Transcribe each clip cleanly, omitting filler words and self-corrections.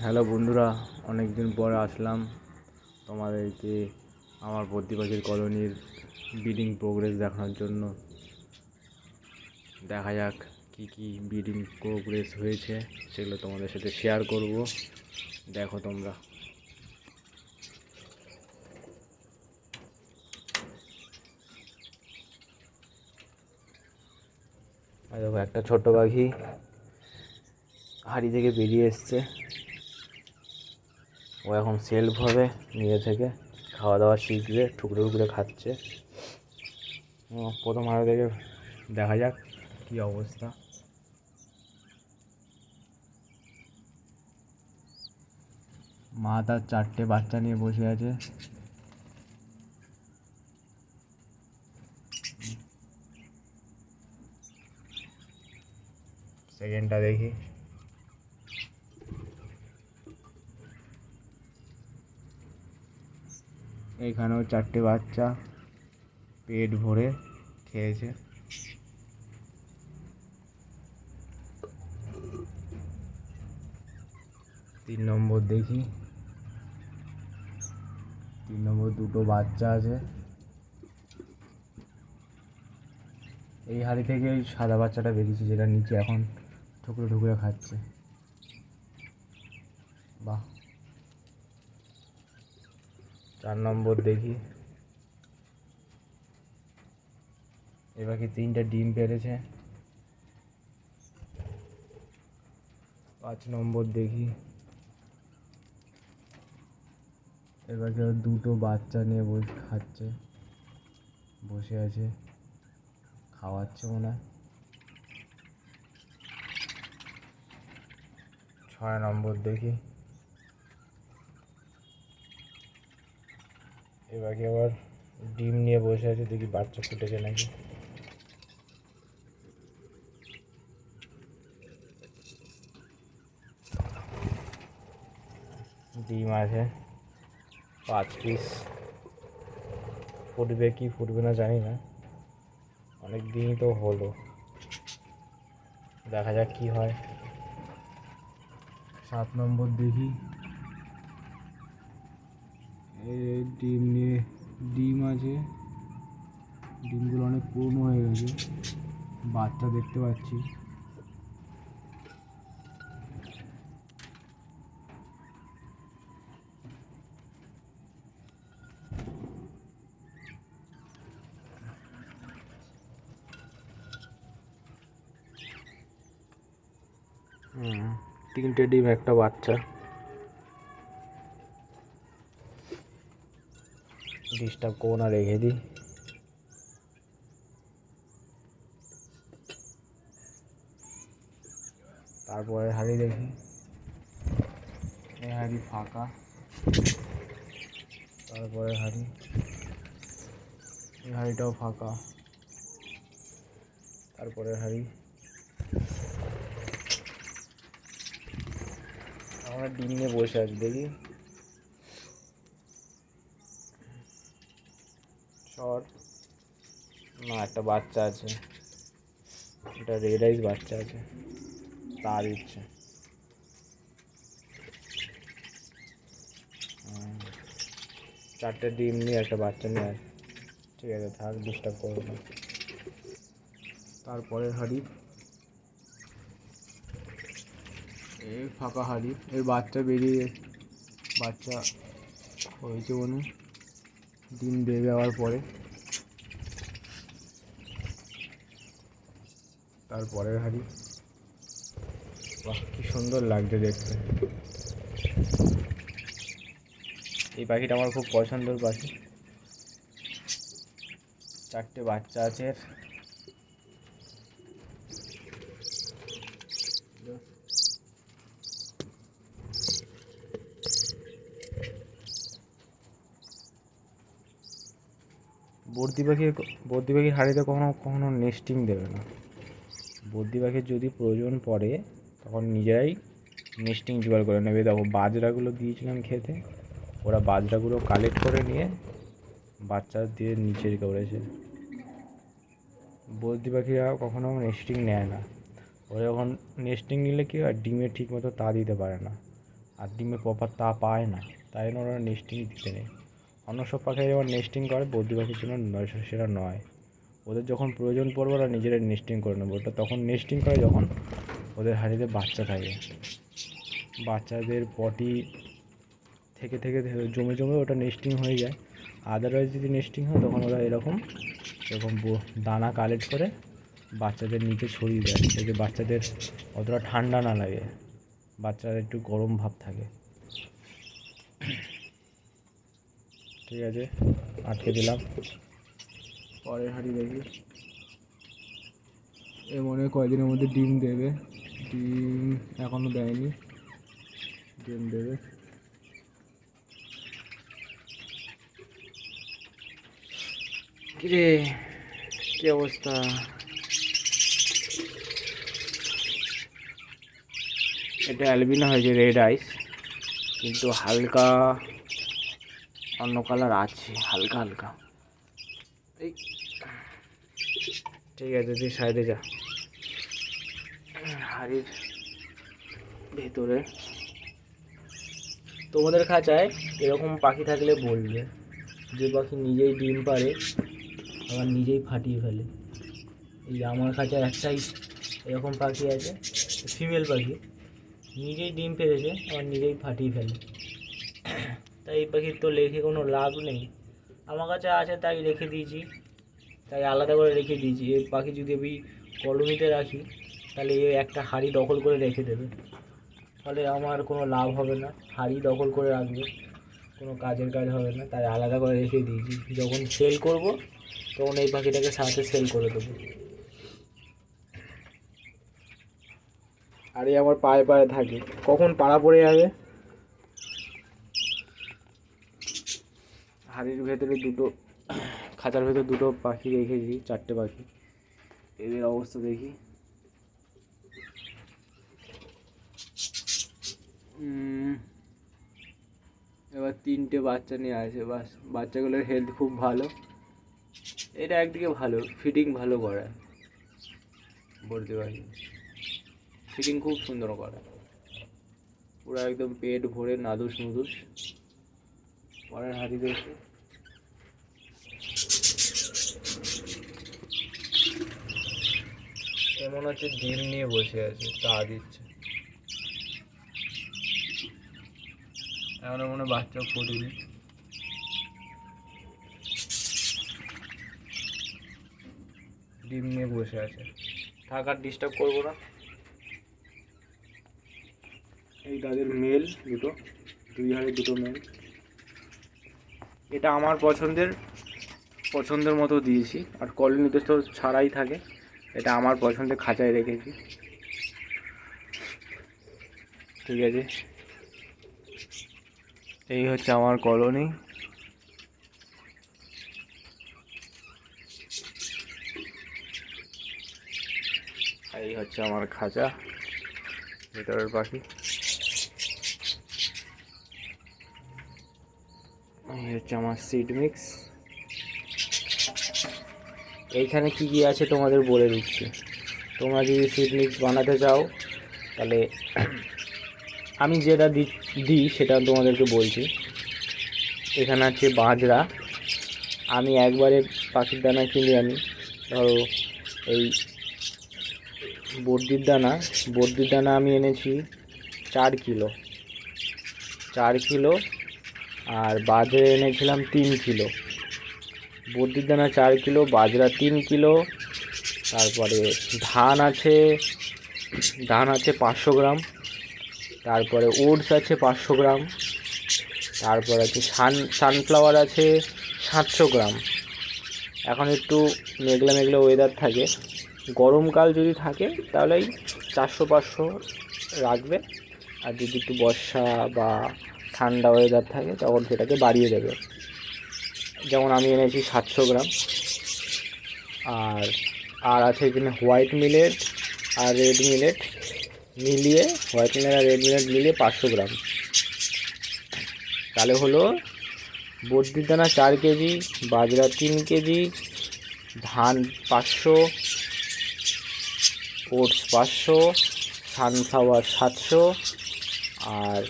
Hello বন্ধুরা, অনেক দিন পরে আসলাম তোমাদেরকে আমার বদ্রি পাখির কলোনির ব্রিডিং প্রোগ্রেস দেখানোর জন্য। দেখা যাক কি কি ব্রিডিং প্রোগ্রেস হয়েছে, সেগুলো তোমাদের সাথে শেয়ার করব। দেখো তোমরা। দেখো, একটা ছোট পাখি হাড়ি থেকে বেরিয়ে এসছে। ও এখন সেলফ হবে, নিজে থেকে খাওয়া দাওয়া শিখবে, টুকরো টুকরে খাচ্ছে। প্রথম হাড়ি থেকে দেখা যাক কি অবস্থা। মা তার 4টে বাচ্চা নিয়ে বসে আছে। সেকেন্ডটা দেখি। এইখানেও 4টে বাচ্চা পেট ভরে খেয়েছে। 3 নম্বর দেখি। 3 নম্বর 2টো বাচ্চা আছে। এই হাঁড়ি থেকে ওই সাদা বাচ্চাটা বেরিয়েছে, যেটা নিচে এখন ঠুকরে ঠুকরে খাচ্ছে। বাহ। 4 নম্বর দেখি। এবারে 3টে ডিম পেড়েছে। 5 নম্বর দেখি। এবারে 2টো বাচ্চা নিয়ে খাচ্ছে, বসে আছে, খাওয়াচ্ছে মনে হয়। 6 নম্বর দেখি। এবারে আবার ডিম নিয়ে বসে আছে, দেখি বাচ্চা ফুটেছে নাকি। ডিম আছে 5 পিস। ফুটবে কি ফুটবে না জানি না, অনেক দিনই তো হলো। দেখা যাক কি হয়। 7 নম্বর দেখি। ডিম আছে, ডিমগুলো অনেক পুরনো হয়ে গেছে। বাচ্চা দেখতে পাচ্ছি। হুম, 3টে ডিম, একটা বাচ্চা। ডিস্টার্ব করো না, রেখে দিই। তারপরে হাঁড়ি দেখি। এই হাঁড়ি ফাঁকা। তারপরে হাঁড়ি, এই হাঁড়িটাও ফাঁকা। তারপরে হাঁড়ি। আমরা ডিম নিয়ে বসে আছি, দেখি। শর্ট না, একটা বাচ্চা আছে, এটা রেড আইস বাচ্চা আছে, তা দিচ্ছে। 4টে ডিম নিয়ে একটা বাচ্চা নিয়ে আসে। ঠিক আছে, থাক, ডিস্টার্ব করবো না। তারপরে হাঁড়ি, এই ফাঁকা হাঁড়ি। এর বাচ্চা বাচ্চা হয়েছে মনে, ডিম দিয়ে যাওয়ার পরে। তারপরের হাঁড়ি। বাহ, কি সুন্দর লাগছে দেখতে। এই পাখিটা আমার খুব পছন্দের পাখি। 4টে বাচ্চা আছে। বদ্রি পাখির হাঁড়িতে কখনো কখনো নেস্টিং দেবে না। বদ্রি পাখির যদি প্রয়োজন পড়ে তখন নিজেরাই নেস্টিং জোগাড় করে নেবে। দেখো, বাজরাগুলো দিয়েছিলাম খেতে, ওরা বাজরাগুলো কালেক্ট করে নিয়ে বাচ্চা দিয়ে নিচে করেছে। বদ্রি পাখিরা কখনো নেস্টিং নেয় না। ওরা যখন নেস্টিং নিলে কি হয়, ডিমে ঠিক মতো তা দিতে পারে না। আর ডিমে প্রপার তা পায় না, তাই জন্য ওরা নেস্টিং দিতে নেই। অন্য সব পাখি যেমন নেস্টিং করে, বদ্রি পাখির জন্য সেটা নয়। ওদের যখন প্রয়োজন পড়বে ওরা নিজেরাই নেস্টিং করে নেবে। ওটা তখন নেস্টিং করে যখন ওদের হাঁড়িতে বাচ্চা থাকে, বাচ্চাদের পটি থেকে থেকে জমে জমে ওটা নেস্টিং হয়ে যায়। আদারওয়াইজ যদি নেস্টিং হয় তখন ওরা এরকম দানা কালেক্ট করে বাচ্চাদের নিচে ছড়িয়ে দেয়, যাতে বাচ্চাদের অতটা ঠান্ডা না লাগে, বাচ্চারা একটু গরম ভাব থাকে। ঠিক আছে, আটকে দিলাম। পরের হাঁড়ি দেখি, এ মনে হয় কয়েকদিনের মধ্যে ডিম দেবে। ডিম এখনও দেয়নি, ডিম দেবে। কিরে, কি অবস্থা? এটা অ্যালবিনো হয়েছে, রেড আইস, কিন্তু হালকা অন্য কালার আছে, হালকা হালকা। এই ঠিক আছে, তুই সাইডে যা। হাড়ির ভেতরে তোমাদের খাঁচায় এরকম পাখি থাকলে বলবে, যে পাখি নিজেই ডিম পারে আবার নিজেই ফাটিয়ে ফেলে। এই আমার খাঁচায় একটাই এরকম পাখি আছে, ফিমেল পাখি, নিজেই ডিম পেড়েছে আবার নিজেই ফাটিয়ে ফেলে। তাই এই পাখির তো রেখে কোনো লাভ নেই। আমার কাছে আছে তাই রেখে দিয়েছি, তাই আলাদা করে রেখে দিয়েছি। এই পাখি যদি আমি কলোনিতে রাখি তাহলে এ একটা হাঁড়ি দখল করে রেখে দেবে, ফলে আমার কোনো লাভ হবে না। হাঁড়ি দখল করে রাখবে, কোনো কাজের কাজ হবে না, তাই আলাদা করে রেখে দিয়েছি। যখন সেল করব তখন এই পাখিটাকে সাথে সেল করে দেবো। আর এই আমার পায়ে পায়ে থাকে, কখন পাড়া পড়ে যাবে। হাড়ির ভেতরে খাঁচার ভেতর দুটো পাখি রেখেছি, 4টে পাখি। এদের অবস্থা দেখি। এবার 3টে বাচ্চা নিয়ে আসে, বাস বাচ্চাগুলোর হেলথ খুব ভালো। এটা একদিকে ভালো, ফিটিং ভালো করে, বলতে পারি ফিটিং খুব সুন্দর করে, পুরো একদম পেট ভরে নাদুস নুদুস। পরের হাঁড়ি দেখি, এমন হচ্ছে ডিম নিয়ে বসে আছে, তা দিচ্ছে। এমন মনে বাচ্চা ফোটেনি। ডিম নিয়ে বসে আছে, থাক আর ডিস্টার্ব করবো না। এই তাদের মেল দুটো, 2 হাঁড়ি 2টো মেল। এটা আমার পছন্দের মতো দিয়েছি, আর কলোনিতে তো ছাড়াই থাকে, এটা আমার পছন্দের খাঁচায় রেখেছি। ঠিক আছে, এই হচ্ছে আমার কলোনি। এই হচ্ছে আমার খাঁচা, ভেতরের পাখি। এই হচ্ছে আমার সিড মিক্স। এইখানে কি কি আছে তোমাদের বলে দিচ্ছি। তোমরা যদি সিড মিক্স বানাতে চাও তাহলে আমি যেটা দিই সেটা তোমাদেরকে বলছি। এখানে আছে বাজরা, আমি একবারে পাখির দানা কিনে আনি, ধরো এই বদ্রির দানা আমি এনেছি 4 কিলো, আর বাজরা এনেছিলাম 3 কিলো। বদ্রির দানা 4 কিলো, বাজরা 3 কিলো, তারপরে ধান আছে 500 গ্রাম, তারপরে ওটস আছে 500 গ্রাম, তারপর আছে সানফ্লাওয়ার আছে 700 গ্রাম। এখন একটু মেঘলা মেঘলা ওয়েদার থাকে, গরমকাল যদি থাকে তাহলে 400-500 রাখবে, আর যদি একটু বর্ষা বা ঠান্ডা ওয়েদার থাকে তখন সেটাকে বাড়িয়ে দেবে। যেমন আমি এনেছি 700 গ্রাম। আর আছে এখানে হোয়াইট মিলেট আর রেড মিলেট মিলিয়ে, 500 গ্রাম। তাহলে হলো বদ্রির দানা 4 কেজি, বাজরা 3 কেজি, ধান 500, ওটস 500, সানফ্লাওয়ার 700, আর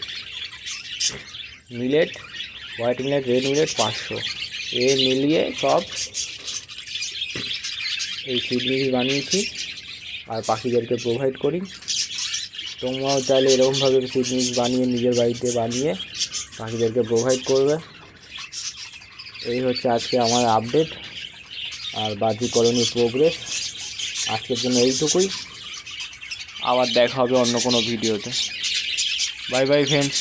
millet, white millet, red millet 500 এ মিলিয়ে সব এই সিড মিক্স বানিয়েছি আর পাখিদেরকে প্রোভাইড করি। তোমরাও চাইলে এরকমভাবে সিড মিক্স বানিয়ে নিজের বাড়িতে বানিয়ে পাখিদেরকে প্রোভাইড করবে। এই হচ্ছে আজকে আমার আপডেট আর বাজিকরণী প্রোগ্রেস। আজকের জন্য এইটুকুই, আবার দেখা হবে অন্য কোনো ভিডিওতে। Bye bye friends.